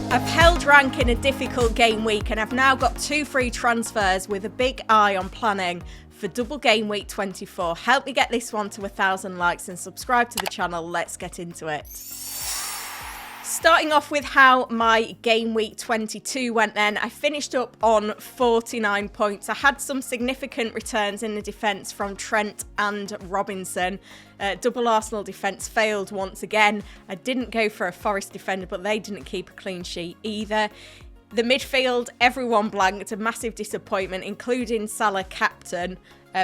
I've held rank in a difficult game week and I've now got 2 free transfers with a big eye on planning for double game week 24. Help me get this one to 1,000 likes and subscribe to the channel. Let's get into it. Starting off with how my game week 22 went then, I finished up on 49 points. I had some significant returns in the defence from Trent and Robinson. Double Arsenal defence failed once again. I didn't go for a Forest defender, but they didn't keep a clean sheet either. The midfield, everyone blanked, a massive disappointment, including Salah captain.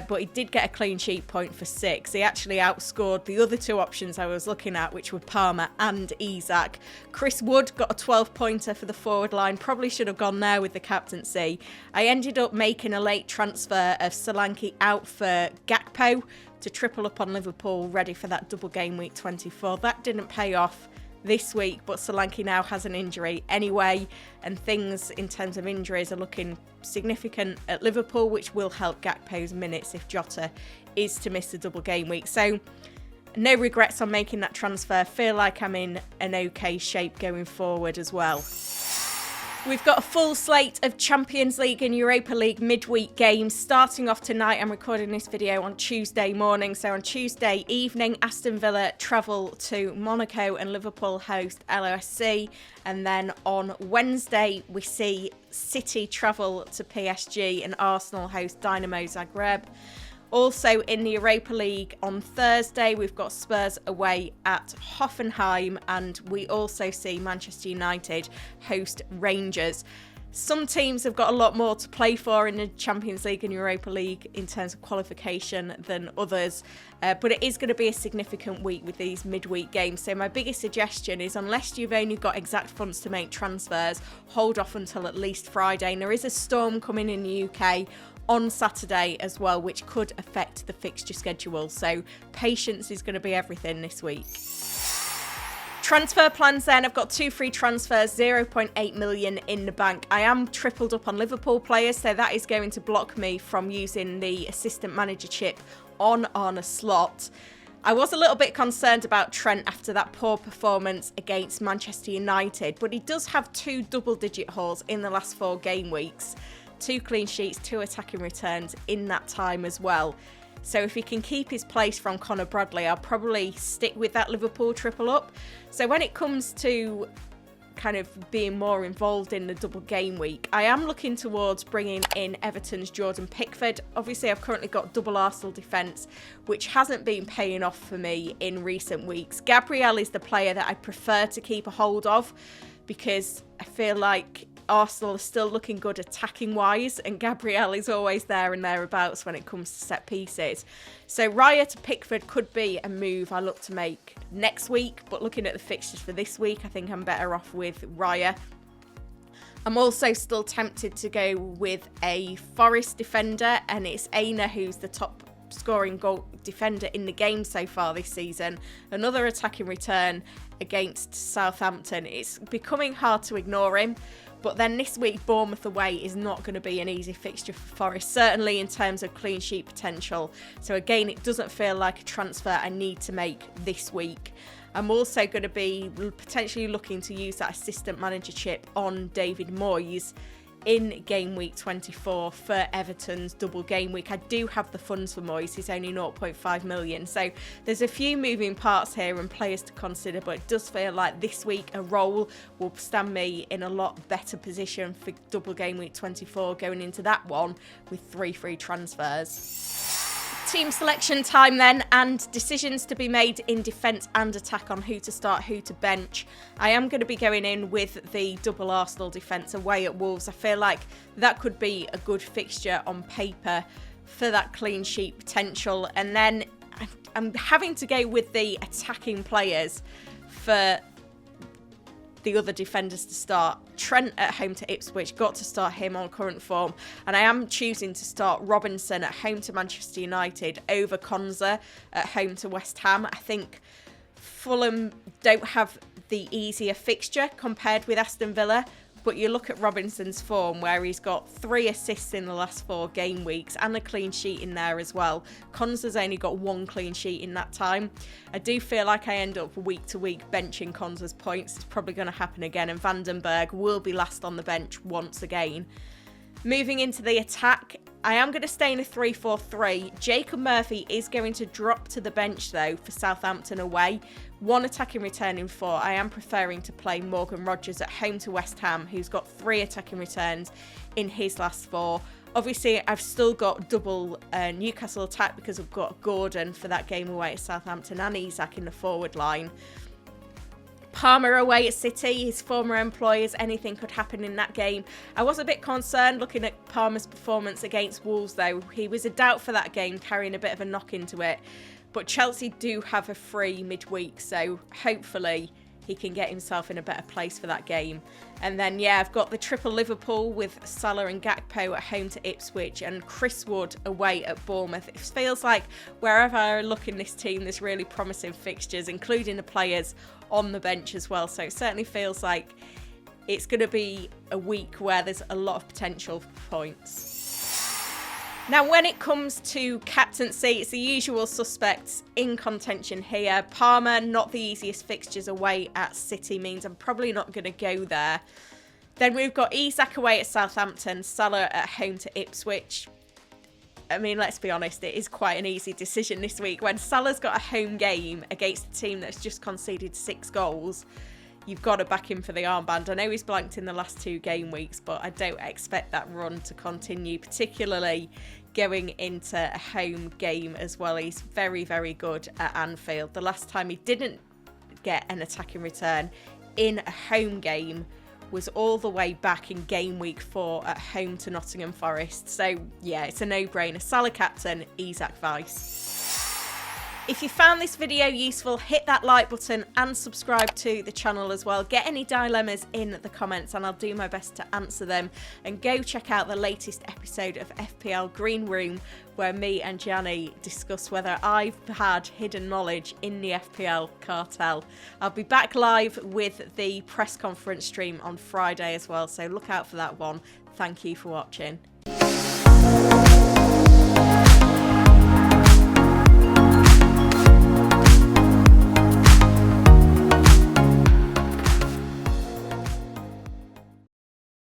But he did get a clean sheet point for 6. He actually outscored the other 2 options I was looking at, which were Palmer and Isak. Chris Wood got a 12-pointer for the forward line. Probably should have gone there with the captaincy. I ended up making a late transfer of Solanke out for Gakpo to triple up on Liverpool, ready for that double game week 24. That didn't pay off this week, but Solanke now has an injury anyway, and things in terms of injuries are looking significant at Liverpool, which will help Gakpo's minutes if Jota is to miss the double game week. So no regrets on making that transfer. Feel like I'm in an okay shape going forward as well. We've got a full slate of Champions League and Europa League midweek games starting off tonight. I'm recording this video on Tuesday morning. So on Tuesday evening, Aston Villa travel to Monaco and Liverpool host LOSC. And then on Wednesday, we see City travel to PSG and Arsenal host Dynamo Zagreb. Also in the Europa League on Thursday, we've got Spurs away at Hoffenheim, and we also see Manchester United host Rangers. Some teams have got a lot more to play for in the Champions League and Europa League in terms of qualification than others, but it is going to be a significant week with these midweek games. So my biggest suggestion is, unless you've only got exact funds to make transfers, hold off until at least Friday. And there is a storm coming in the UK on Saturday as well, which could affect the fixture schedule. So patience is going to be everything this week. Transfer plans then, I've got 2 free transfers, 0.8 million in the bank. I am tripled up on Liverpool players, so that is going to block me from using the assistant manager chip on Arne Slot. I was a little bit concerned about Trent after that poor performance against Manchester United, but he does have 2 double-digit hauls in the last 4 game weeks. 2 clean sheets, 2 attacking returns in that time as well. So if he can keep his place from Conor Bradley, I'll probably stick with that Liverpool triple up. So when it comes to kind of being more involved in the double game week, I am looking towards bringing in Everton's Jordan Pickford. Obviously, I've currently got double Arsenal defence, which hasn't been paying off for me in recent weeks. Gabriel is the player that I prefer to keep a hold of, because I feel like Arsenal are still looking good attacking wise, and Gabriel is always there and thereabouts when it comes to set pieces. So Raya to Pickford could be a move I look to make next week, but looking at the fixtures for this week, I think I'm better off with Raya. I'm also still tempted to go with a Forest defender, and it's Aina who's the top scoring goal defender in the game so far this season. Another attacking return against Southampton. It's becoming hard to ignore him. But then this week, Bournemouth away is not going to be an easy fixture for Forest, certainly in terms of clean sheet potential. So again, it doesn't feel like a transfer I need to make this week. I'm also going to be potentially looking to use that assistant manager chip on David Moyes in game week 24 for Everton's double game week. I do have the funds for Moyes. He's only 0.5 million. So there's a few moving parts here and players to consider, but it does feel like this week a role will stand me in a lot better position for double game week 24 going into that one with 3 free transfers. Team selection time then, and decisions to be made in defence and attack on who to start, who to bench. I am going to be going in with the double Arsenal defence away at Wolves. I feel like that could be a good fixture on paper for that clean sheet potential. And then I'm having to go with the attacking players for the other defenders to start. Trent at home to Ipswich, got to start him on current form, and I am choosing to start Robinson at home to Manchester United over Konza at home to West Ham. I think Fulham don't have the easier fixture compared with Aston Villa, But you look at Robinson's form, where he's got 3 assists in the last 4 game weeks and a clean sheet in there as well. Konsa's only got 1 clean sheet in that time. I do feel like I end up week to week benching Konsa's points. It's probably going to happen again, and Vandenberg will be last on the bench once again. Moving into the attack, I am going to stay in a 3-4-3. Jacob Murphy is going to drop to the bench though for Southampton away. 1 attacking return in 4. I am preferring to play Morgan Rogers at home to West Ham, who's got 3 attacking returns in his last 4. Obviously, I've still got double Newcastle attack because I've got Gordon for that game away at Southampton and Isak in the forward line. Palmer away at City, his former employers, anything could happen in that game. I was a bit concerned looking at Palmer's performance against Wolves though. He was a doubt for that game, carrying a bit of a knock into it. But Chelsea do have a free midweek, so hopefully he can get himself in a better place for that game. And then, yeah, I've got the triple Liverpool with Salah and Gakpo at home to Ipswich and Chris Wood away at Bournemouth. It feels like wherever I look in this team, there's really promising fixtures, including the players on the bench as well. So it certainly feels like it's going to be a week where there's a lot of potential for points. Now, when it comes to captaincy, it's the usual suspects in contention here. Palmer, not the easiest fixtures away at City, means I'm probably not going to go there. Then we've got Isak away at Southampton, Salah at home to Ipswich. I mean, let's be honest, it is quite an easy decision this week. When Salah's got a home game against a team that's just conceded 6 goals, you've got to back him for the armband. I know he's blanked in the last 2 game weeks, but I don't expect that run to continue, particularly going into a home game as well. He's very, very good at Anfield. The last time he didn't get an attacking return in a home game was all the way back in game week 4 at home to Nottingham Forest. So yeah, it's a no-brainer. Salah captain, Isak vice. If you found this video useful, hit that like button and subscribe to the channel as well. Get any dilemmas in the comments and I'll do my best to answer them. And go check out the latest episode of FPL Green Room, where me and Gianni discuss whether I've had hidden knowledge in the FPL cartel. I'll be back live with the press conference stream on Friday as well, so look out for that one. Thank you for watching.